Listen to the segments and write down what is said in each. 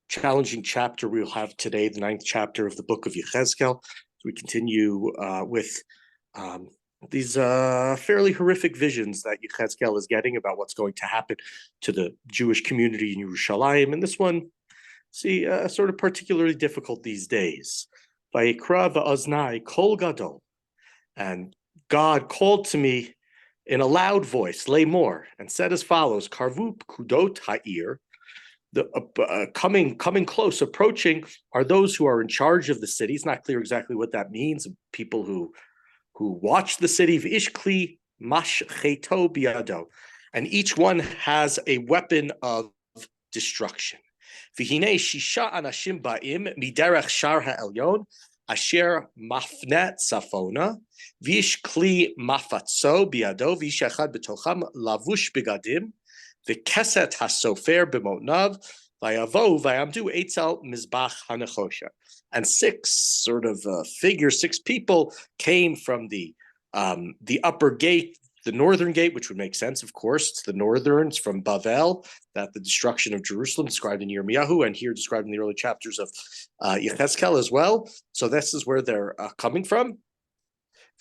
challenging chapter we'll have today, the 9th chapter of the book of Yechezkel. So we continue with these fairly horrific visions that Yechezkel is getting about what's going to happen to the Jewish community in Yerushalayim. And this one, sort of particularly difficult these days. Vayikra va'aznai kol gadol. And God called to me in a loud voice, Lemor, and said as follows, Karvu kudot ha'ir. The coming close, approaching are those who are in charge of the city. It's not clear exactly what that means. People who watch the city. V'ishkli mash cheto biado, and each one has a weapon of destruction. V'hinei shisha anashim ba'im miderech shar ha'elyon asher mafnet safona v'ishkli mafatzo biado v'ishachad betocham lavush bigadim. The keset hasofer b'motnav vayavo vayamdu etzel mizbach hanechosha, and six people came from the upper gate, the northern gate, which would make sense, of course. It's the northerns from Bavel, that the destruction of Jerusalem described in Yirmiyahu, and here described in the early chapters of Yechezkel as well. So this is where they're coming from.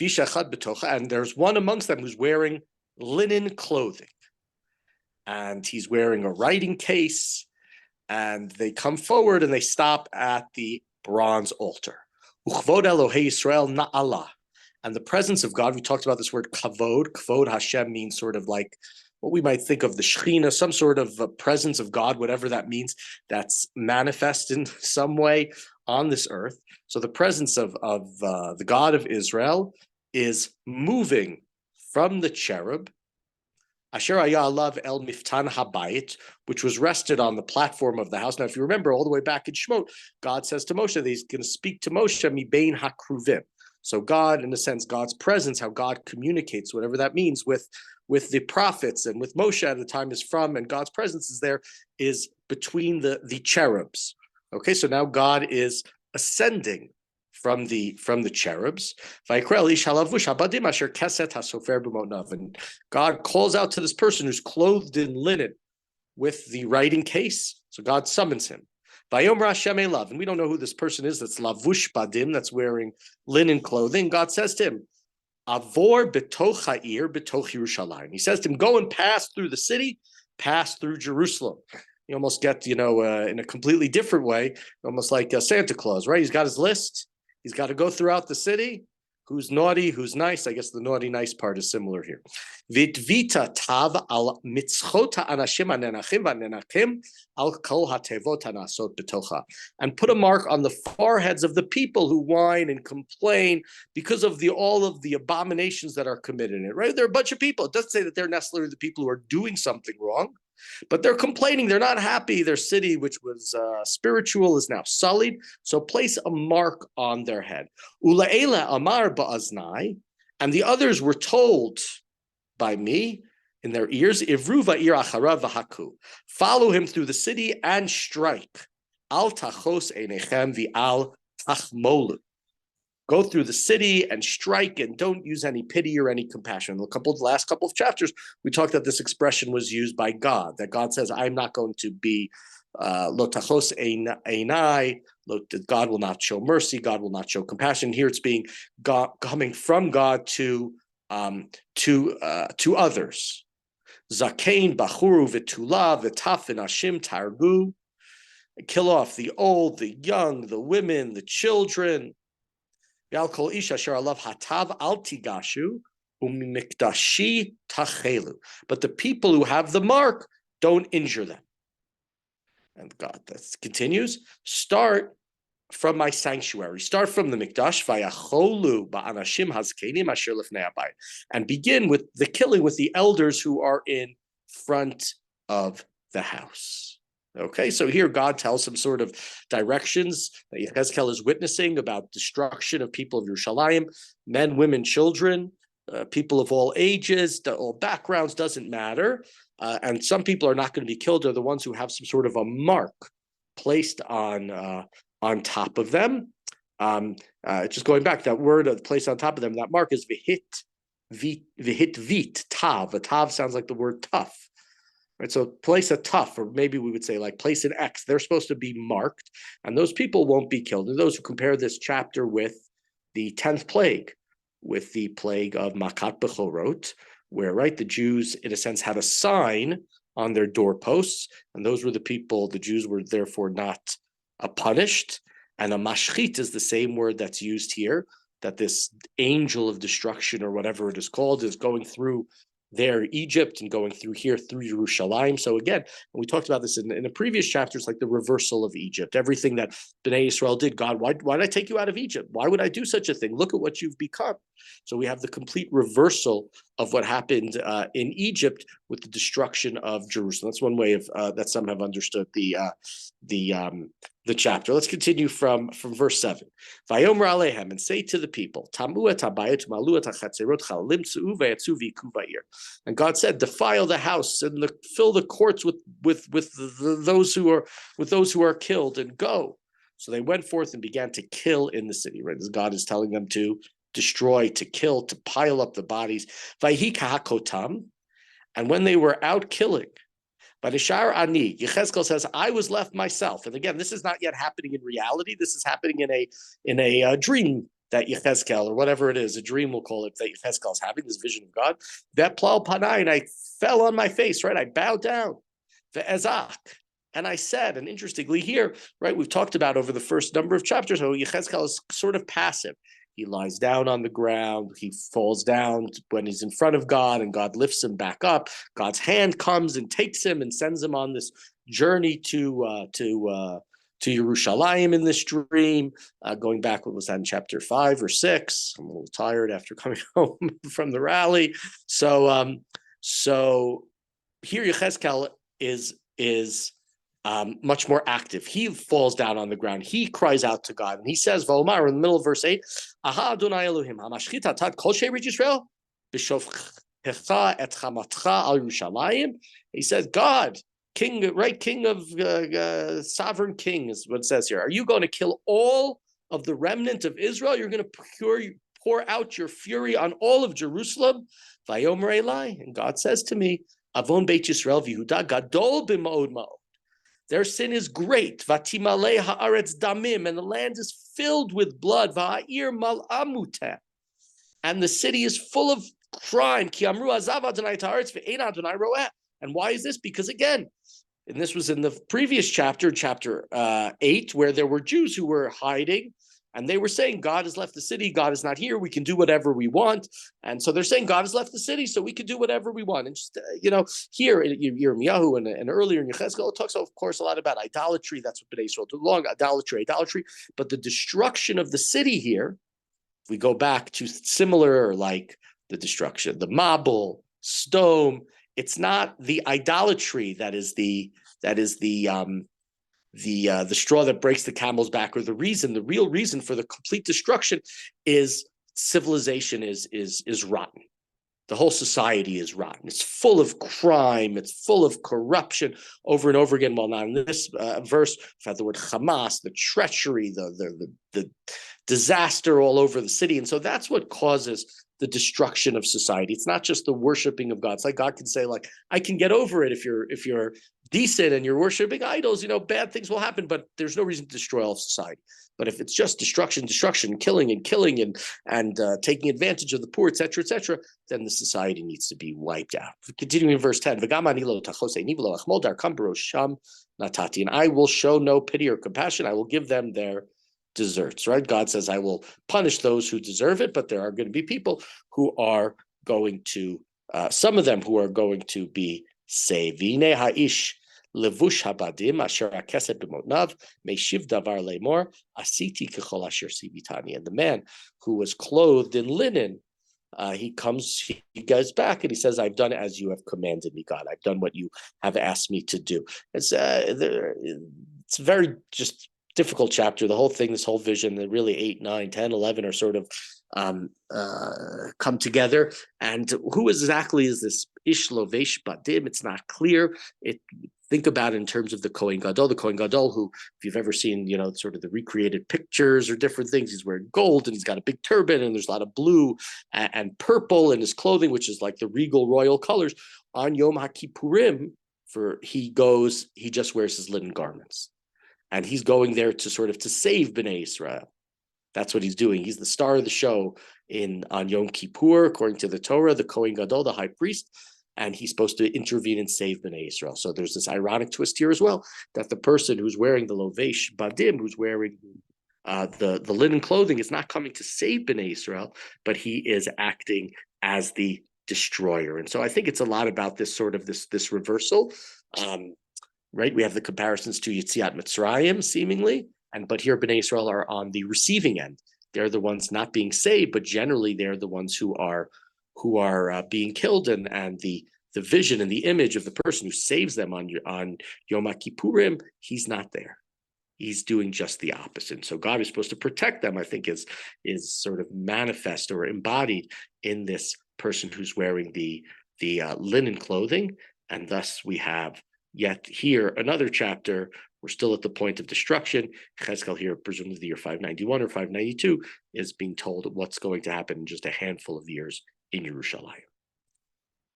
V'ishachad b'tocha, and there's one amongst them who's wearing linen clothing. And he's wearing a writing case, and they come forward and they stop at the bronze altar. Uchvod Elohei Yisrael na'ala. And the presence of God, we talked about this word kavod. Kavod Hashem means sort of like what we might think of the Shekhinah, some sort of presence of God, whatever that means, that's manifest in some way on this earth. So the presence of the God of Israel is moving from the cherub, Asher haya alav el miftan habayit, which was rested on the platform of the house. Now, if you remember all the way back in Shemot, God says to Moshe that he's going to speak to Moshe mibein hakruvim. So God, in a sense, God's presence, how God communicates, whatever that means, with the prophets and with Moshe at the time is from, and God's presence is there, is between the cherubs. Okay, so now God is ascending from the cherubs. And God calls out to this person who's clothed in linen with the writing case. So God summons him. And we don't know who this person is that's lavush badim, that's wearing linen clothing. God says to him, Avor betoch ha'ir betoch Yerushalayim. He says to him, go and pass through the city, pass through Jerusalem. You almost get, in a completely different way, almost like Santa Claus, right? He's got his list. He's got to go throughout the city. Who's naughty, who's nice? I guess the naughty, nice part is similar here. Vitvita tav al mitzchot anashim anenachim vanenachim al kol hatevot anasot betocha, and put a mark on the foreheads of the people who whine and complain because of all of the abominations that are committed in it. Right? There are a bunch of people. It doesn't say that they're necessarily the people who are doing something wrong, but they're complaining. They're not happy. Their city, which was spiritual, is now sullied. So place a mark on their head. Ula'ela amar ba'aznai, and the others were told by me in their ears, Ivru va'ir acharav v'haku, follow him through the city and strike. Al tachos einechem v'al tachmolu. Go through the city and strike, and don't use any pity or any compassion. In the last couple of chapters, we talked that this expression was used by God, that God says, I'm not going to be lo tachos einai, God will not show mercy, God will not show compassion. Here it's being coming from God to others. Zakein bachuru v'tula v'taf v'nashim targu. Kill off the old, the young, the women, the children. But the people who have the mark, don't injure them. And God continues, start from my sanctuary, start from the mikdash, and begin with the killing with the elders who are in front of the house. Okay, so here God tells some sort of directions that Yechezkel is witnessing about destruction of people of Yerushalayim, men, women, children, people of all ages, all backgrounds, doesn't matter. And some people are not going to be killed, are the ones who have some sort of a placed on top of them. Just going back, that word placed on top of them, that mark is vihit vit tav. A tav sounds like the word tough. right? So place a tough, or maybe we would say like place an X. They're supposed to be marked, and those people won't be killed. And those who compare this chapter with the 10th plague, with the plague of Makat Bechorot, where, right, the Jews, in a sense, had a sign on their doorposts, and those were the people, the Jews were therefore not punished. And a mashchit is the same word that's used here, that this angel of destruction, or whatever it is called, is going through there Egypt and going through here through Jerusalem. So again, we talked about this in the previous chapters, like the reversal of Egypt, everything that Bnei Israel did. God, why did I take you out of Egypt? Why would I do such a thing? Look at what you've become. So we have the complete reversal of what happened in Egypt with the destruction of Jerusalem. That's one way of that some have understood the chapter. Let's continue from verse 7. Vayomer alehem, and say to the people, Tamu et habayit malu et hachatzerot chalim tzuu vayatzu v'yiku va'ir. And God said, defile the house and fill the courts with those who are killed, and go. So they went forth and began to kill in the city. Right, as God is telling them to destroy, to kill, to pile up the bodies. Vayhi kahakotam, and when they were out killing, but Ishar Ani, Yechezkel says, I was left myself. And again, this is not yet happening in reality. This is happening in a dream that Yechezkel, or whatever it is, a dream we'll call it, that Yechezkel is having, this vision of God. That plal panai, and I fell on my face, right? I bowed down. The ezak. And I said, and interestingly here, right, we've talked about over the first number of chapters, how Yechezkel is sort of passive. He lies down on the ground. He falls down when he's in front of God, and God lifts him back up. God's hand comes and takes him and sends him on this journey to Yerushalayim in this dream. Going back, what was that, in chapter 5 or 6? I'm a little tired after coming home from the rally. So here Yechezkel is much more active. He falls down on the ground. He cries out to God, and he says, "V'omar," in the middle of verse 8, "Aha Adonai Elohim, hamashchit atat kol she'erit Yisrael, b'shofchecha et chamatcha al Yerushalayim." He says, "God, King, right, King of sovereign King is what it says here. Are you going to kill all of the remnant of Israel? You're going to pour out your fury on all of Jerusalem?" Vayomer Elai, and God says to me, "Avon Beit Yisrael v'Yehuda gadol b'ma'od ma'od." Their sin is great. Vatimale haaretz damim, and the land is filled with blood. Va'ir mal'amuteh, and the city is full of crime. Ki amru azav Adonai ta'aretz ve'ein Adonai roeh. And why is this? Because again, and this was in the previous chapter, chapter 8, where there were Jews who were hiding, and they were saying, God has left the city, God is not here, we can do whatever we want. And so they're saying, God has left the city, so we can do whatever we want. And just, here in Yirmiyahu and earlier in Yechezkel, it talks, of course, a lot about idolatry. That's what Bnei Israel do long, idolatry. But the destruction of the city here, if we go back to similar, like the destruction, the Mabul, Stone, it's not the idolatry that is the straw that breaks the camel's back, or the real reason for the complete destruction is civilization is rotten. The whole society is rotten. It's full of crime. It's full of corruption over and over again. Well, now in this verse, we've had the word Hamas, the treachery, the disaster all over the city. And so that's what causes the destruction of society. It's not just the worshiping of God. It's like God can say, like, I can get over it if you're decent and you're worshiping idols, bad things will happen, but there's no reason to destroy all of society. But if it's just destruction, killing and taking advantage of the poor, etc., then the society needs to be wiped out. Continuing in verse 10, and I will show no pity or compassion. I will give them their deserts, right? God says, I will punish those who deserve it, but there are going to be people who are going to, some of them who are going to be saved. V'inei ha'ish levush habadim asher hakeset b'motnav meishiv davar lemor asiti kechol asher sivitani. And the man who was clothed in linen, he goes back and he says, I've done as you have commanded me, God. I've done what you have asked me to do. It's very just difficult chapter. The whole thing, this whole vision, that really 8, 9, 10, 11 are sort of come together. And who exactly is this Ish Lovesh Badim? It's not clear. Think about it in terms of the Kohen Gadol, who, if you've ever seen, sort of the recreated pictures or different things, he's wearing gold and he's got a big turban and there's a lot of blue and purple in his clothing, which is like the regal royal colors. On Yom HaKippurim, he just wears his linen garments. And he's going there to save Bnei Israel. That's what he's doing. He's the star of the show on Yom Kippur, according to the Torah, the Kohen Gadol, the high priest, and he's supposed to intervene and save Bnei Israel. So there's this ironic twist here as well, that the person who's wearing the Lovesh Badim, who's wearing the linen clothing, is not coming to save Bnei Israel, but he is acting as the destroyer. And so I think it's a lot about this this reversal. Right? We have the comparisons to Yetziat Mitzrayim, seemingly, but here Bnei Israel are on the receiving end. They're the ones not being saved, but generally they're the ones who are being killed, and the vision and the image of the person who saves them on Yom Kippurim, he's not there. He's doing just the opposite. So God is supposed to protect them, I think, is sort of manifest or embodied in this person who's wearing the linen clothing, and thus we have yet here another chapter. We're still at the point of destruction. Yechezkel here, presumably the year 591 or 592, is being told what's going to happen in just a handful of years in Yerushalayim.